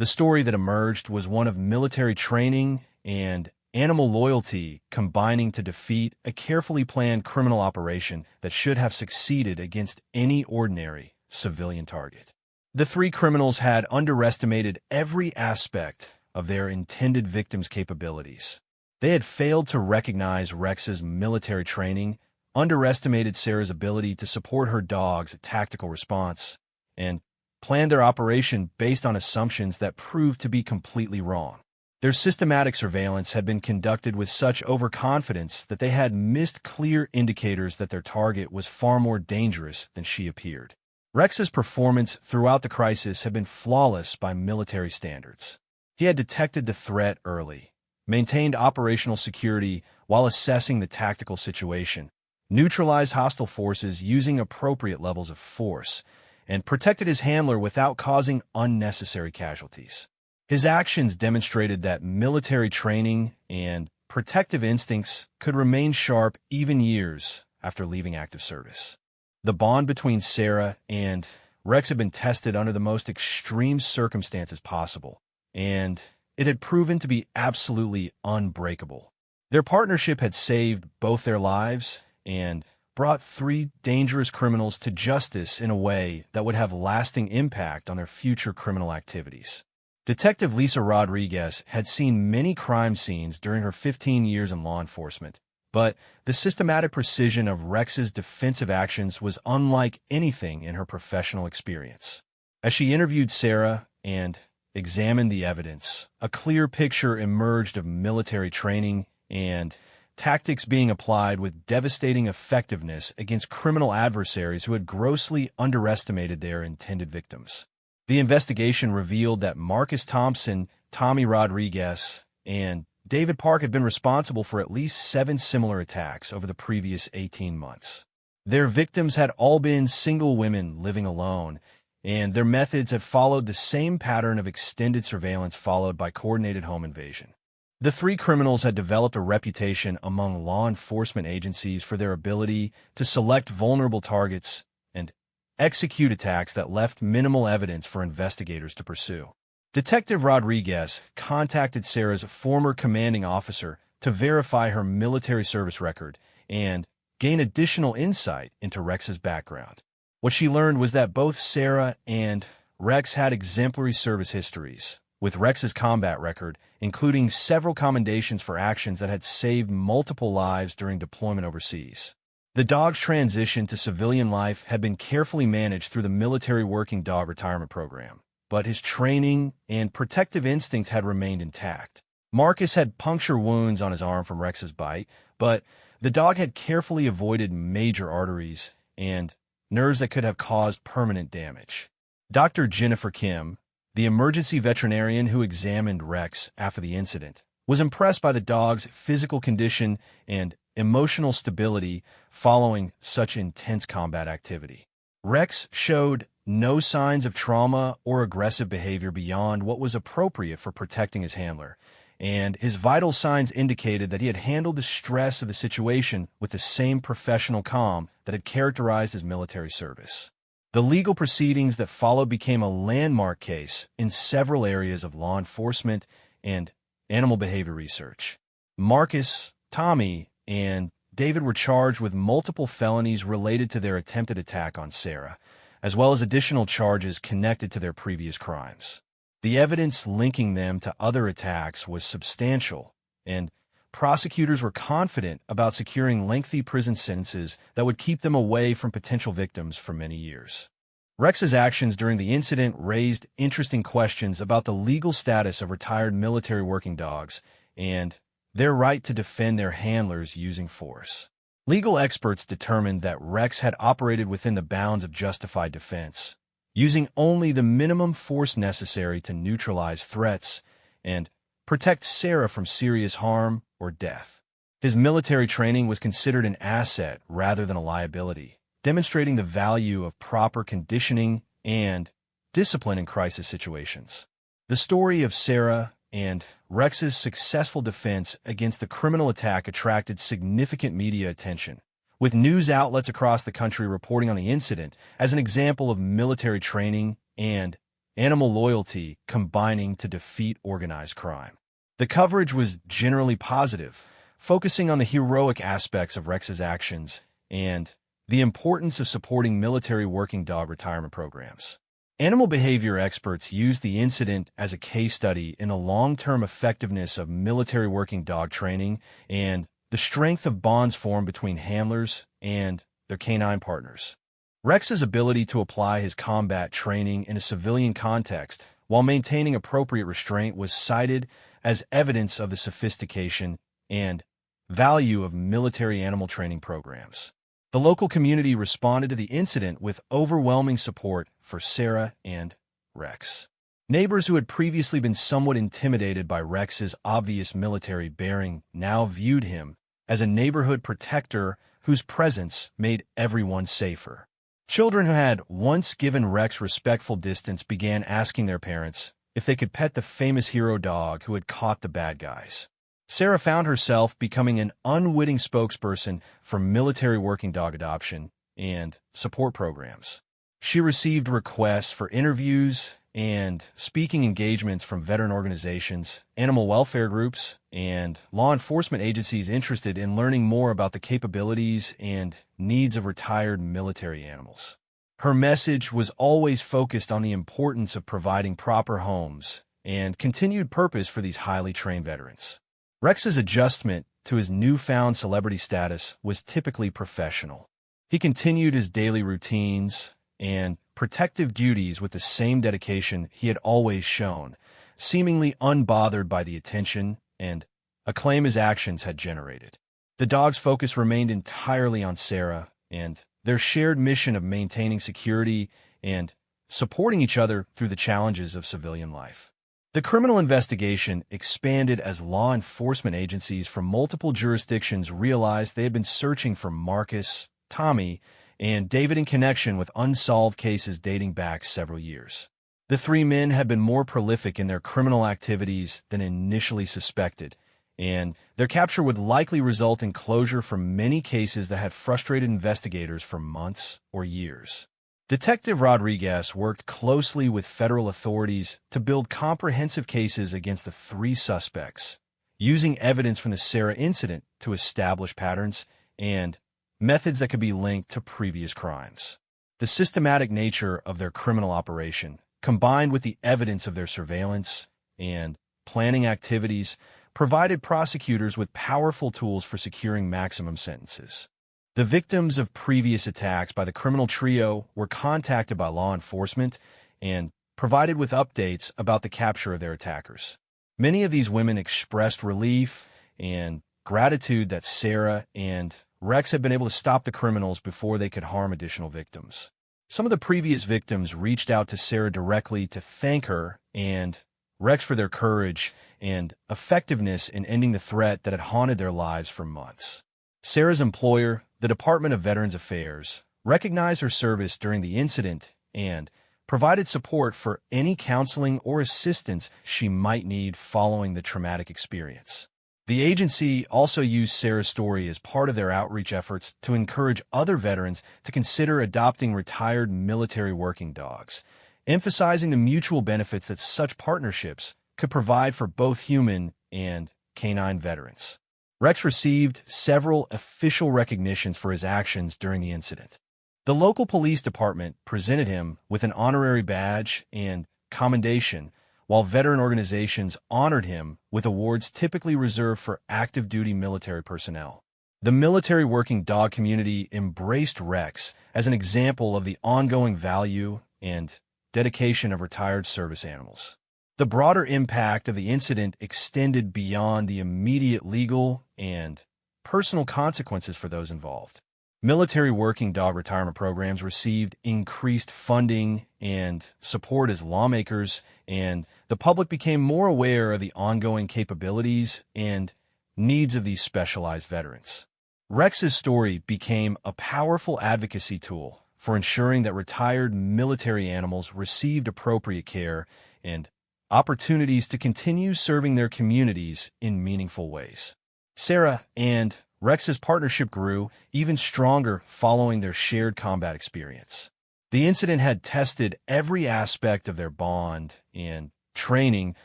The story that emerged was one of military training and animal loyalty combining to defeat a carefully planned criminal operation that should have succeeded against any ordinary civilian target. The three criminals had underestimated every aspect of their intended victim's capabilities. They had failed to recognize Rex's military training, underestimated Sarah's ability to support her dog's tactical response, and planned their operation based on assumptions that proved to be completely wrong. Their systematic surveillance had been conducted with such overconfidence that they had missed clear indicators that their target was far more dangerous than she appeared. Rex's performance throughout the crisis had been flawless by military standards. He had detected the threat early, maintained operational security while assessing the tactical situation, neutralized hostile forces using appropriate levels of force, and protected his handler without causing unnecessary casualties. His actions demonstrated that military training and protective instincts could remain sharp even years after leaving active service. The bond between Sarah and Rex had been tested under the most extreme circumstances possible, and it had proven to be absolutely unbreakable. Their partnership had saved both their lives and brought three dangerous criminals to justice in a way that would have lasting impact on their future criminal activities. Detective Lisa Rodriguez had seen many crime scenes during her 15 years in law enforcement, but the systematic precision of Rex's defensive actions was unlike anything in her professional experience. As she interviewed Sarah and examined the evidence, a clear picture emerged of military training and tactics being applied with devastating effectiveness against criminal adversaries who had grossly underestimated their intended victims. The investigation revealed that Marcus Thompson, Tommy Rodriguez, and David Park had been responsible for at least 7 similar attacks over the previous 18 months. Their victims had all been single women living alone, and their methods had followed the same pattern of extended surveillance followed by coordinated home invasion. The three criminals had developed a reputation among law enforcement agencies for their ability to select vulnerable targets and execute attacks that left minimal evidence for investigators to pursue. Detective Rodriguez contacted Sarah's former commanding officer to verify her military service record and gain additional insight into Rex's background. What she learned was that both Sarah and Rex had exemplary service histories, with Rex's combat record including several commendations for actions that had saved multiple lives during deployment overseas. The dog's transition to civilian life had been carefully managed through the military working dog retirement program, but his training and protective instinct had remained intact. Marcus had puncture wounds on his arm from Rex's bite, but the dog had carefully avoided major arteries and nerves that could have caused permanent damage. Dr. Jennifer Kim, the emergency veterinarian who examined Rex after the incident, was impressed by the dog's physical condition and emotional stability following such intense combat activity. Rex showed no signs of trauma or aggressive behavior beyond what was appropriate for protecting his handler, and his vital signs indicated that he had handled the stress of the situation with the same professional calm that had characterized his military service. The legal proceedings that followed became a landmark case in several areas of law enforcement and animal behavior research. Marcus, Tommy, and David were charged with multiple felonies related to their attempted attack on Sarah, as well as additional charges connected to their previous crimes. The evidence linking them to other attacks was substantial, and prosecutors were confident about securing lengthy prison sentences that would keep them away from potential victims for many years. Rex's actions during the incident raised interesting questions about the legal status of retired military working dogs and their right to defend their handlers using force. Legal experts determined that Rex had operated within the bounds of justified defense, using only the minimum force necessary to neutralize threats and protect Sarah from serious harm or death. His military training was considered an asset rather than a liability, demonstrating the value of proper conditioning and discipline in crisis situations. The story of Sarah and Rex's successful defense against the criminal attack attracted significant media attention, with news outlets across the country reporting on the incident as an example of military training and animal loyalty combining to defeat organized crime. The coverage was generally positive, focusing on the heroic aspects of Rex's actions and the importance of supporting military working dog retirement programs. Animal behavior experts used the incident as a case study in the long-term effectiveness of military working dog training and the strength of bonds formed between handlers and their canine partners. Rex's ability to apply his combat training in a civilian context while maintaining appropriate restraint was cited as evidence of the sophistication and value of military animal training programs. The local community responded to the incident with overwhelming support for Sarah and Rex. Neighbors who had previously been somewhat intimidated by Rex's obvious military bearing now viewed him as a neighborhood protector whose presence made everyone safer. Children who had once given Rex respectful distance began asking their parents if they could pet the famous hero dog who had caught the bad guys. Sarah found herself becoming an unwitting spokesperson for military working dog adoption and support programs. She received requests for interviews and speaking engagements from veteran organizations, animal welfare groups, and law enforcement agencies interested in learning more about the capabilities and needs of retired military animals. Her message was always focused on the importance of providing proper homes and continued purpose for these highly trained veterans. Rex's adjustment to his newfound celebrity status was typically professional. He continued his daily routines and protective duties with the same dedication he had always shown, seemingly unbothered by the attention and acclaim his actions had generated. The dog's focus remained entirely on Sarah and their shared mission of maintaining security and supporting each other through the challenges of civilian life. The criminal investigation expanded as law enforcement agencies from multiple jurisdictions realized they had been searching for Marcus, Tommy, and David in connection with unsolved cases dating back several years. The three men had been more prolific in their criminal activities than initially suspected, and their capture would likely result in closure for many cases that had frustrated investigators for months or years. Detective Rodriguez worked closely with federal authorities to build comprehensive cases against the three suspects, using evidence from the Sarah incident to establish patterns and methods that could be linked to previous crimes. The systematic nature of their criminal operation, combined with the evidence of their surveillance and planning activities, provided prosecutors with powerful tools for securing maximum sentences. The victims of previous attacks by the criminal trio were contacted by law enforcement and provided with updates about the capture of their attackers. Many of these women expressed relief and gratitude that Sarah and Rex had been able to stop the criminals before they could harm additional victims. Some of the previous victims reached out to Sarah directly to thank her and Rex for their courage and effectiveness in ending the threat that had haunted their lives for months. Sarah's employer, the Department of Veterans Affairs, recognized her service during the incident and provided support for any counseling or assistance she might need following the traumatic experience. The agency also used Sarah's story as part of their outreach efforts to encourage other veterans to consider adopting retired military working dogs, emphasizing the mutual benefits that such partnerships could provide for both human and canine veterans. Rex received several official recognitions for his actions during the incident. The local police department presented him with an honorary badge and commendation, while veteran organizations honored him with awards typically reserved for active-duty military personnel. The military working dog community embraced Rex as an example of the ongoing value and dedication of retired service animals. The broader impact of the incident extended beyond the immediate legal and personal consequences for those involved. Military working dog retirement programs received increased funding and support as lawmakers and the public became more aware of the ongoing capabilities and needs of these specialized veterans. Rex's story became a powerful advocacy tool for ensuring that retired military animals received appropriate care and opportunities to continue serving their communities in meaningful ways. Sarah and Rex's partnership grew even stronger following their shared combat experience. The incident had tested every aspect of their bond and training,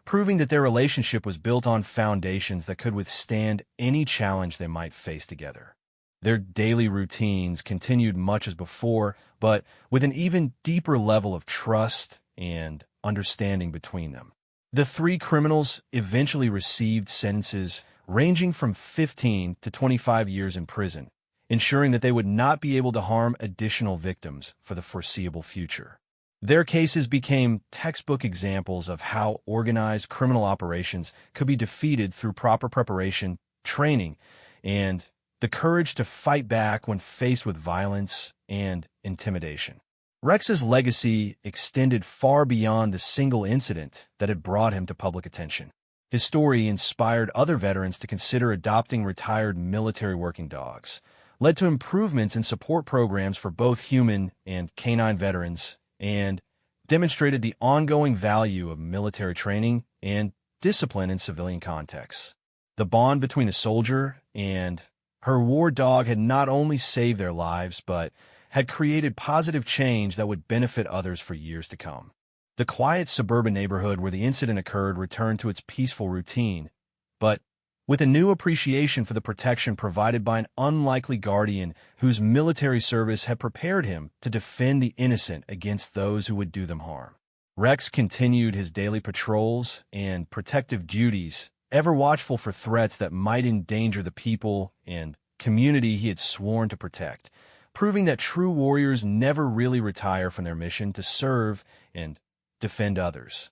proving that their relationship was built on foundations that could withstand any challenge they might face together. Their daily routines continued much as before, but with an even deeper level of trust and understanding between them. The three criminals eventually received sentences ranging from 15 to 25 years in prison, ensuring that they would not be able to harm additional victims for the foreseeable future. Their cases became textbook examples of how organized criminal operations could be defeated through proper preparation, training, and the courage to fight back when faced with violence and intimidation. Rex's legacy extended far beyond the single incident that had brought him to public attention. His story inspired other veterans to consider adopting retired military working dogs, led to improvements in support programs for both human and canine veterans, and demonstrated the ongoing value of military training and discipline in civilian contexts. The bond between a soldier and her war dog had not only saved their lives, but had created positive change that would benefit others for years to come. The quiet suburban neighborhood where the incident occurred returned to its peaceful routine, but with a new appreciation for the protection provided by an unlikely guardian whose military service had prepared him to defend the innocent against those who would do them harm. Rex continued his daily patrols and protective duties, ever watchful for threats that might endanger the people and community he had sworn to protect, proving that true warriors never really retire from their mission to serve and defend others.